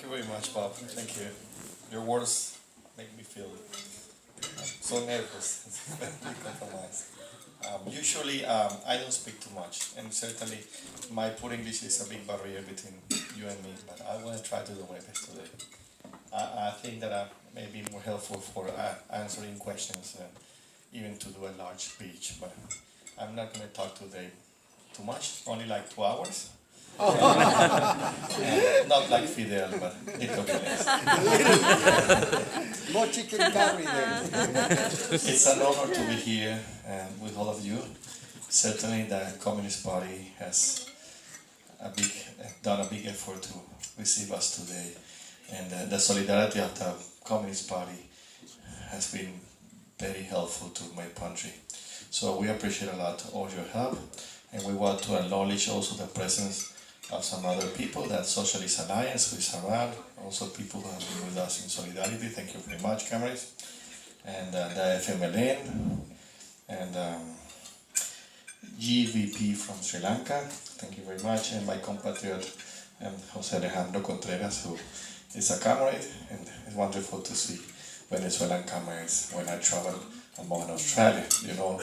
you very much, Bob. Thank you. Your words make me feel so nervous. Be compromised. Usually, I don't speak too much, and certainly, my poor English is a big barrier between you and me. But I want to try to do my best today. I think that I may be more helpful for answering questions, even to do a large speech. But I'm not going to talk today too much. Only like 2 hours. Not like Fidel, but little bit less. More chicken curry then. It's an honor to be here with all of you. Certainly, the Communist Party has done a big effort to receive us today, and the solidarity of the Communist Party has been very helpful to my country. So we appreciate a lot all your help, and we want to acknowledge also the presence of some other people, that Socialist Alliance who is around, also people who have been with us in solidarity. Thank you very much, cameras, and the FMLN, and GVP from Sri Lanka. Thank you very much, and my compatriot Jose Alejandro Contreras, who is a comrade, and it's wonderful to see Venezuelan comrades when I travel among Australia. You know,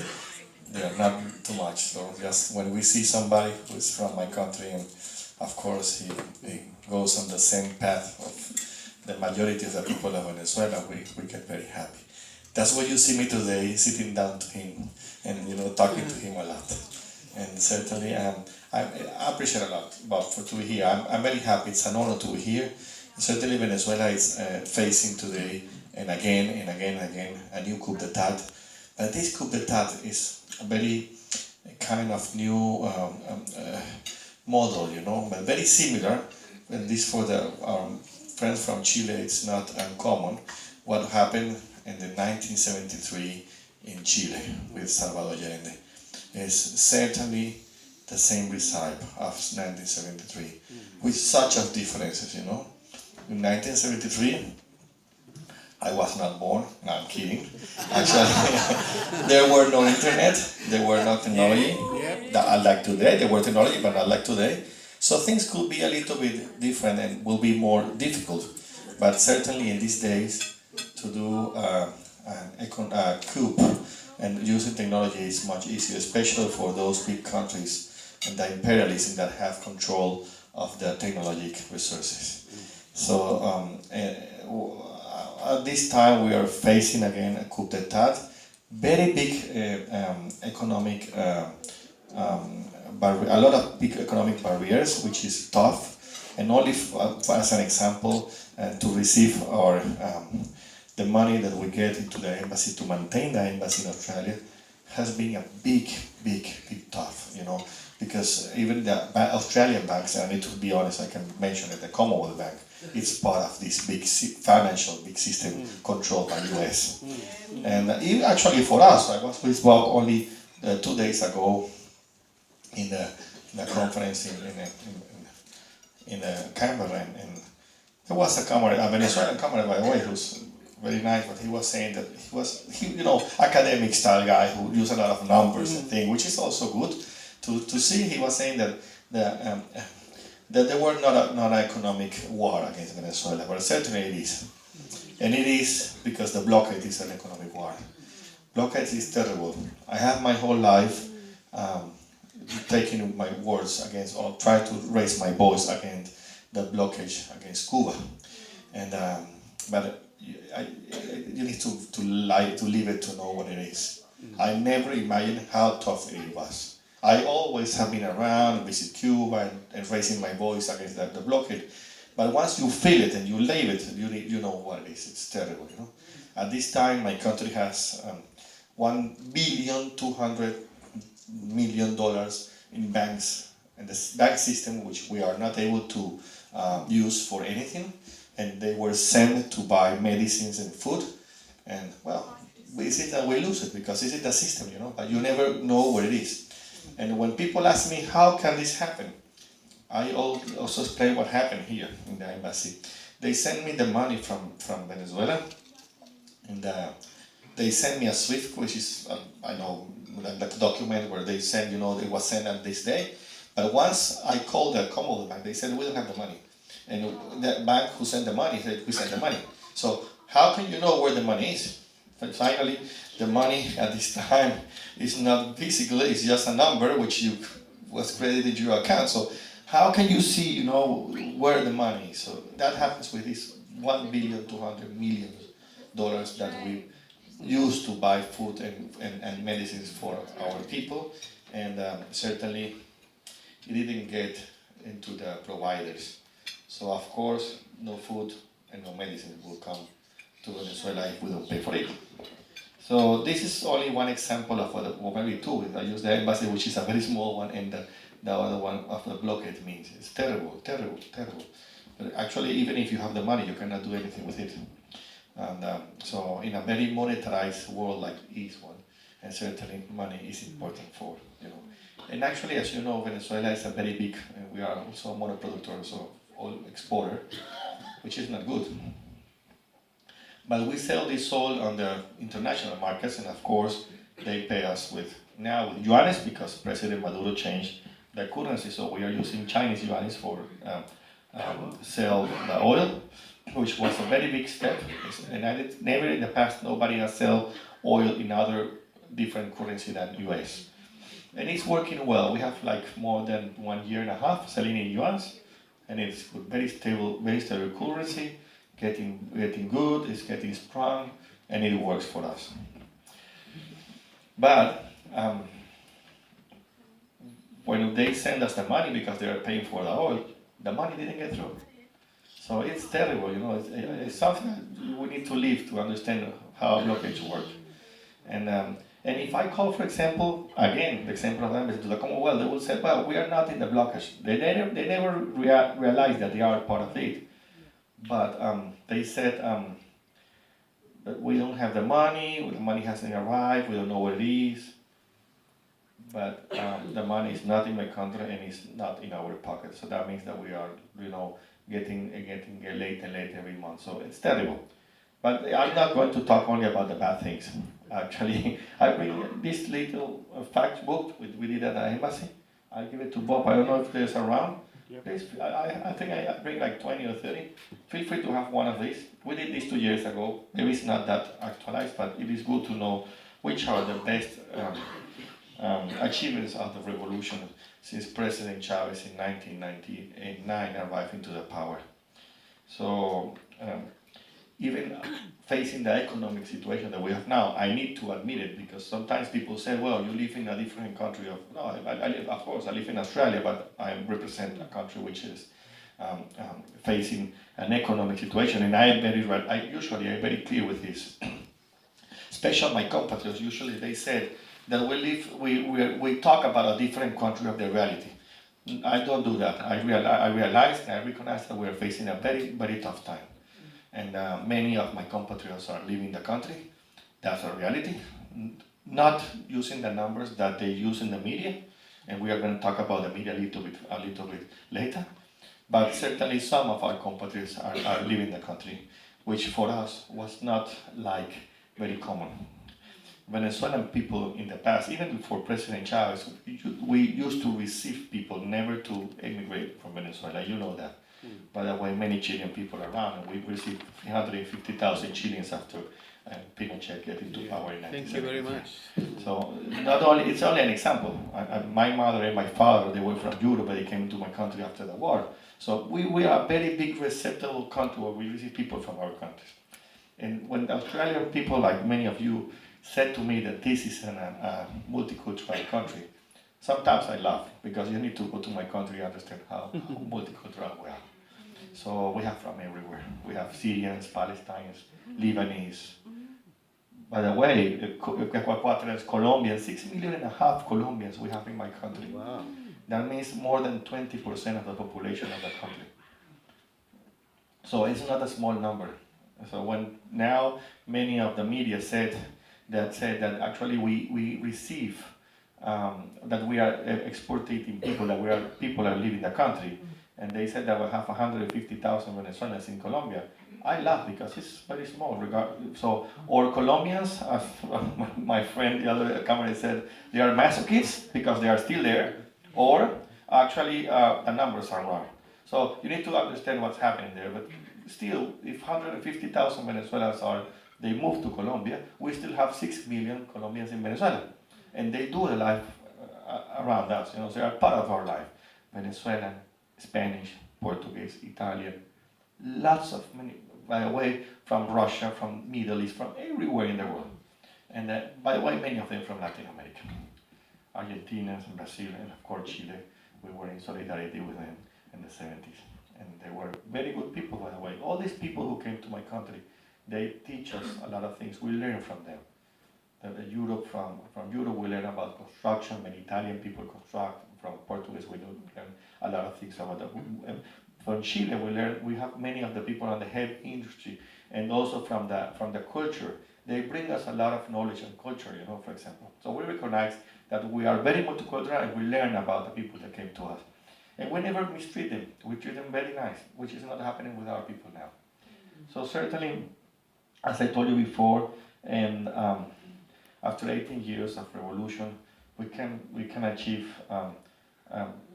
they are not too much, so just when we see somebody who is from my country, and of course he goes on the same path of the majority of the people of Venezuela, we get very happy. That's why you see me today, sitting down to him and talking to him a lot. And certainly I appreciate a lot to be here. I'm very happy. It's an honor to be here. Certainly Venezuela is facing today and again a new coup d'etat. But this coup d'etat is a very kind of new model, but very similar. And this for the friends from Chile, it's not uncommon. What happened in the 1973 in Chile with Salvador Allende is certainly the same recipe of 1973, with such of differences, In 1973, I was not born. No, I'm kidding. Actually, there were no internet. There were no technology. Like today, there were technology, but not like today. So things could be a little bit different and will be more difficult. But certainly in these days, to do a coup and using technology is much easier, especially for those big countries and the imperialism that have control of the technological resources. So at this time we are facing again a coup d'etat, very big economic, a lot of big economic barriers, which is tough. And only as an example, to receive our the money that we get into the embassy to maintain the embassy in Australia has been a big tough, because even the Australian banks, and I need to be honest, I can mention it, the Commonwealth Bank, it's part of this big financial system controlled by US. And actually for us, I was with Bob only 2 days ago in a conference in Canberra, and there was a Venezuelan comrade, by the way, who's very nice, but he was saying that he was academic style guy who used a lot of numbers and things, which is also good to see. He was saying that that there were not an economic war against Venezuela, but certainly it is. And it is because the blockade is an economic war. Blockade is terrible. I have my whole life taking my words against, or try to raise my voice against the blockage against Cuba. And but you need to live it to know what it is. I never imagined how tough it was. I always have been around, visit Cuba, and raising my voice against the blockade. But once you feel it and you live it, you know what it is. It's terrible, At this time, my country has $1,200,000,000 in banks, and the bank system, which we are not able to use for anything, and they were sent to buy medicines and food, and well, we see that we lose it because it's in the system, but you never know where it is. And when people ask me, how can this happen? I also explain what happened here in the embassy. They sent me the money from Venezuela, and they sent me a SWIFT, which is, I know, the document where they send, it was sent on this day. But once I called the Commonwealth Bank, they said, we don't have the money. And the bank who sent the money said, we sent the money. So how can you know where the money is? But finally, the money at this time is not physical, it's just a number which you was credited your account. So how can you see, where the money is? So that happens with this $1,200,000,000 that we use to buy food and medicines for our people. And certainly it didn't get into the providers. So of course, no food and no medicine will come to Venezuela if we don't pay for it. So this is only one example of what maybe two. I use the embassy, which is a very small one, and the other one of the blockade means. It's terrible, terrible, terrible. But actually, even if you have the money, you cannot do anything with it. And so in a very monetarized world like this one, and certainly money is important for. And actually, as you know, Venezuela is a very big, we are also a monoproductor, so oil exporter, which is not good. But we sell this oil on the international markets, and of course, they pay us with yuanes, because President Maduro changed the currency, so we are using Chinese yuanes for sell the oil, which was a very big step. And never in the past, nobody has sell oil in other different currency than US. And it's working well. We have like more than 1.5 years selling in yuans, and it's very stable currency, getting good, it's getting strong, and it works for us. But when they send us the money because they are paying for the oil, the money didn't get through. So it's terrible, it's something that we need to live to understand how blockage works. And if I call, for example, again, the example of the embassy to the Commonwealth, they will say, well, we are not in the blockage. They never realize that they are part of it. But they said that we don't have the money hasn't arrived, we don't know where it is. But the money is not in my country and it's not in our pocket. So that means that we are, getting late and late every month. So it's terrible. But I'm not going to talk only about the bad things. Actually, I bring this little fact book we did at the embassy. I give it to Bob. I don't know if there's around. Yep. Please, I think I bring like 20 or 30. Feel free to have one of these. We did this 2 years ago. Maybe it's not that actualized, but it is good to know which are the best achievements of the revolution since President Chavez in 1999 arrived into the power. So even facing the economic situation that we have now, I need to admit it, because sometimes people say, well, you live in a different country. Of course, I live in Australia, but I represent a country which is facing an economic situation, and I'm very clear with this. Especially my compatriots, usually they said that we talk about a different country of the reality. I don't do that. I realize and I recognize that we are facing a very, very tough time. And many of my compatriots are leaving the country. That's a reality. Not using the numbers that they use in the media, and we are going to talk about the media a little bit later. But certainly some of our compatriots are leaving the country, which for us was not very common. Venezuelan people in the past, even before President Chavez, we used to receive people never to emigrate from Venezuela. You know that. By the way, many Chilean people around, and we received 350,000 Chileans after Pinochet get into power in 1970. Thank you very much. So it's only an example. My mother and my father, they were from Europe, but they came to my country after the war. So we are a very big receptive country where we receive people from our countries. And when Australian people, like many of you, said to me that this is a multicultural country, sometimes I laugh, because you need to go to my country and understand how multicultural we are. So we have from everywhere. We have Syrians, Palestinians, Lebanese. By the way, Ecuadorians, Colombians, 6.5 million Colombians we have in my country. Wow. That means more than 20% of the population of the country. So it's not a small number. So when now many of the media said that actually we receive that we are exporting people, that people are leaving the country, and they said that we have 150,000 Venezuelans in Colombia. I laugh because it's very small. Or Colombians, as my friend the other camera said, they are masochists because they are still there, or actually the numbers are wrong. So you need to understand what's happening there. But still, if 150,000 Venezuelans they move to Colombia, we still have 6 million Colombians in Venezuela. And they do the life around us, they are part of our life. Venezuelan, Spanish, Portuguese, Italian, lots of many, by the way, from Russia, from Middle East, from everywhere in the world. And by the way, many of them from Latin America. Argentinians and Brazil, and of course Chile. We were in solidarity with them in the 70s. And they were very good people, by the way. All these people who came to my country, they teach us a lot of things. We learn from them. From Europe, we learn about construction. Many Italian people construct. From Portuguese, we learn a lot of things about that. From Chile, we have many of the people in the heavy industry, and also from the culture. They bring us a lot of knowledge and culture, for example. So we recognize that we are very multicultural, and we learn about the people that came to us. And we never mistreat them. We treat them very nice, which is not happening with our people now. So certainly, as I told you before, and after 18 years of revolution, we can achieve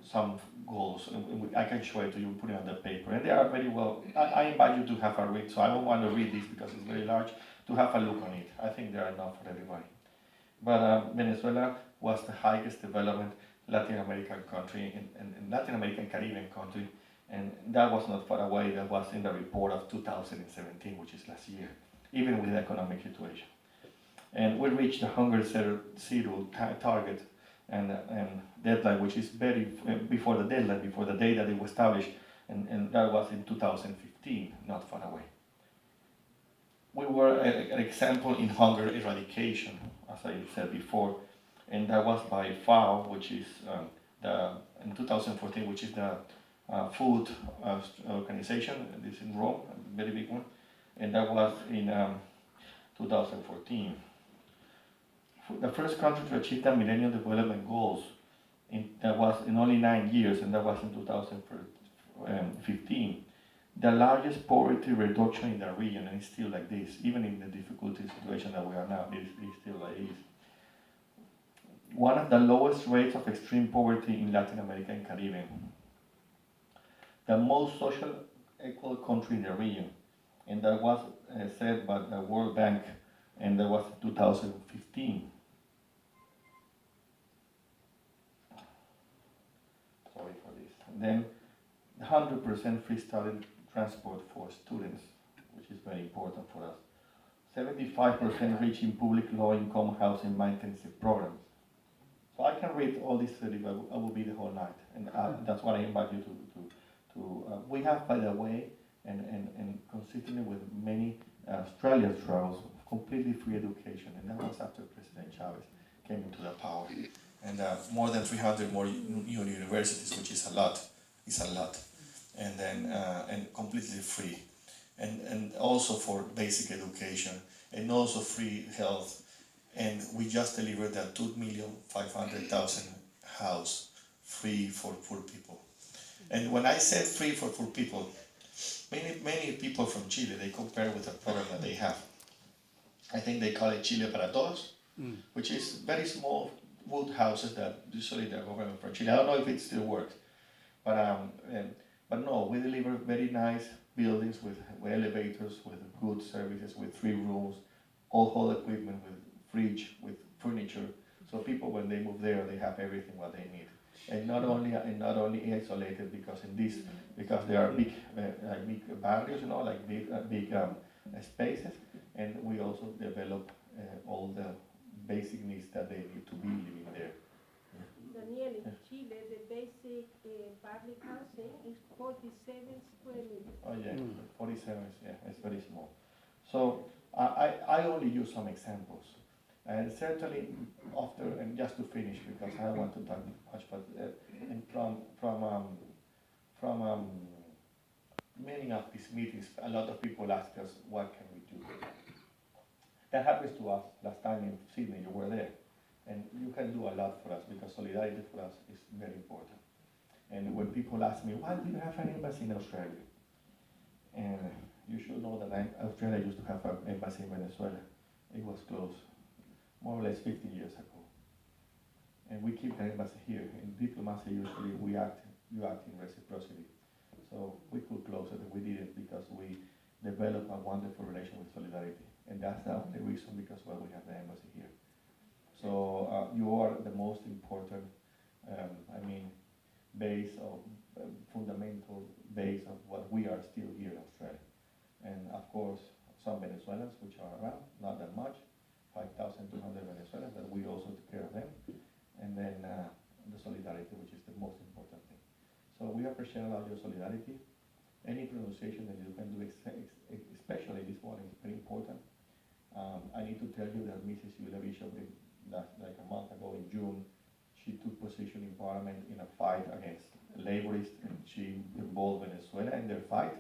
some goals. I can show it to you, put it on the paper, and they are very well. I invite you to have a read. So I don't want to read this because it's very large. To have a look on it. I think they are enough for everybody. But Venezuela was the highest development Latin American country, in Latin American Caribbean country, and that was not far away. That was in the report of 2017, which is last year, even with the economic situation. And we reached the hunger zero target and deadline, which is very before the deadline, before the day that it was established, and that was in 2015, not far away. We were an example in hunger eradication, as I said before, and that was by FAO, which is in 2014, which is the food organization. This is in Rome, a very big one, and that was in 2014. The first country to achieve the Millennium Development Goals, that was in only 9 years, and that was in 2015. The largest poverty reduction in the region, and it's still like this, even in the difficulty situation that we are now, it's still like this. One of the lowest rates of extreme poverty in Latin America and Caribbean. The most social equal country in the region, and that was said by the World Bank, and that was 2015. Sorry for this. And then 100% free study transport for students, which is very important for us. 75% reaching public low-income housing maintenance programs. So I can read all this study, but I will be the whole night, and that's what I invite you to. We have, by the way, and consistently with many Australian travels, completely free education, and that was after President Chavez came into the power, and more than 300 more universities, which is a lot. It's a lot. And then and completely free, and also for basic education, and also free health, and we just delivered that 2,500,000 house free for poor people. And when I said free for poor people, many people from Chile, they compare with the program that they have. I think they call it Chile para Todos, which is very small wood houses that usually the government from Chile. I don't know if it still works, but no, we deliver very nice buildings with elevators, with good services, with 3 rooms, all whole equipment, with fridge, with furniture. So people, when they move there, they have everything what they need, and not only isolated because they are big barrios, like big spaces, and we also develop all the basic needs that they need to be living there. Daniel, in Chile, the basic public housing is 47 square meters. Oh yeah, 47 it's very small. So I only use some examples, and certainly after, and just to finish because I don't want to talk much, but and from many of these meetings, a lot of people ask us, what can we do? That happens to us. Last time in Sydney, you were there. And you can do a lot for us because solidarity for us is very important. And when people ask me, why do you have an embassy in Australia? And you should know that Australia used to have an embassy in Venezuela. It was closed more or less 50 years ago. And we keep the embassy here. In diplomacy, usually you act in reciprocity. So we could close it, we did it because we developed a wonderful relation with Solidarity. And that's the only reason because why we have the embassy here. So you are the most important, base of, fundamental base of what we are still here in Australia. And of course, some Venezuelans which are around, not that much, 5,200 Venezuelans, that we also take care of them. And then the solidarity, which is the most important thing. So we appreciate a lot your solidarity. Any pronunciation that you can do, especially this one, is very important. I need to tell you that Mrs. Yulia Bishop, like a month ago in June, she took position in Parliament in a fight against laborists, and she involved Venezuela in their fight,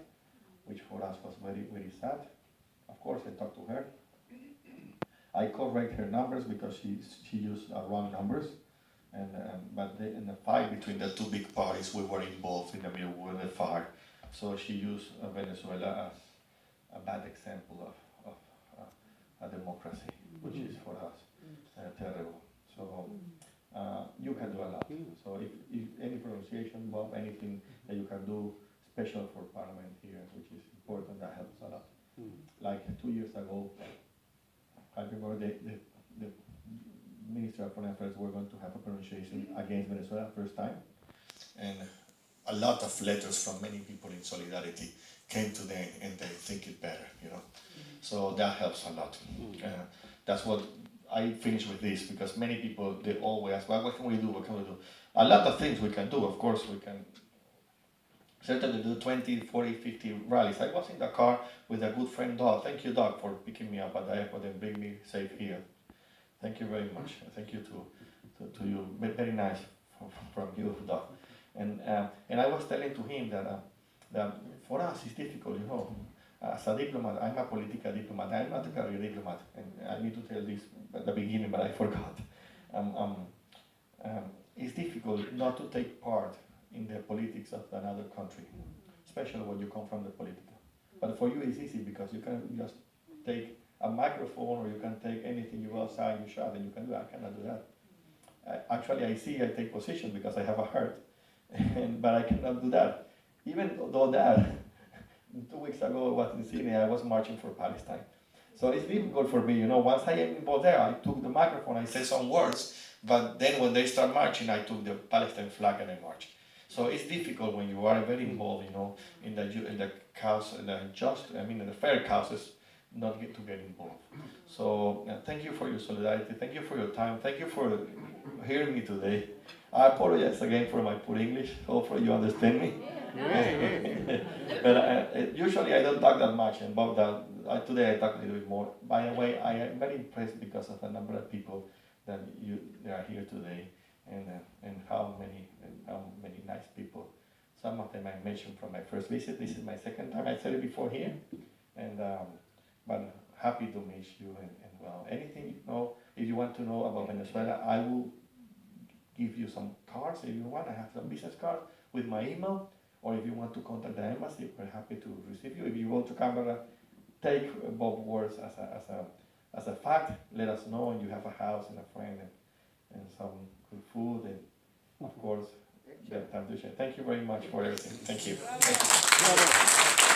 which for us was very, very sad. Of course, I talked to her. I correct her numbers because she used wrong numbers, but in the fight between the two big parties, we were involved in the middle with the fire. So she used Venezuela as a bad example of a democracy, which is for us terrible. So you can do a lot. So if any pronunciation, Bob, anything that you can do special for Parliament here, which is important, that helps a lot. Like 2 years ago, I remember the Minister of Foreign Affairs were going to have a pronunciation against Venezuela first time. And a lot of letters from many people in Solidarity came to them and they think it better, you know. So that helps a lot. That's what I finish with this, because many people, they always ask, well, what can we do, what can we do? A lot of things we can do, of course we can certainly do 20, 40, 50 rallies. I was in the car with a good friend, Doug. Thank you, Doug, for picking me up at the airport and bring me safe here. Thank you very much. Thank you to you. Very nice from you, Doug. And I was telling to him that for us it's difficult, you know. As a diplomat, I'm a political diplomat. I'm not a career diplomat, and I need to tell this at the beginning, but I forgot. It's difficult not to take part in the politics of another country, especially when you come from the political. But for you, it's easy because you can just take a microphone, or you can take anything. You go outside, you shout, and you can do that. I cannot do that. Actually, I take position because I have a heart, but I cannot do that. Even though that. 2 weeks ago, I was in Sydney, I was marching for Palestine. So it's difficult for me, you know, once I am involved there, I took the microphone, I said some words, but then when they start marching, I took the Palestine flag and I marched. So it's difficult when you are very involved, you know, in the cause, in the fair causes, not to get involved. So thank you for your solidarity, thank you for your time, thank you for hearing me today. I apologize again for my poor English, hopefully you understand me. But usually I don't talk that much, and about that, today I talk a little bit more. By the way, I am very impressed because of the number of people that they are here today, and how many nice people. Some of them I mentioned from my first visit. This is my second time. I said it before here, and but happy to meet you. And well, anything you know, if you want to know about Venezuela, I will give you some cards if you want. I have some business cards with my email. Or if you want to contact the embassy, we're happy to receive you. If you go to Canberra, take Bob's words as a fact. Let us know, and you have a house and a friend and some good food, and of course, the time to share. Thank you very much for everything. Thank you. Thank you.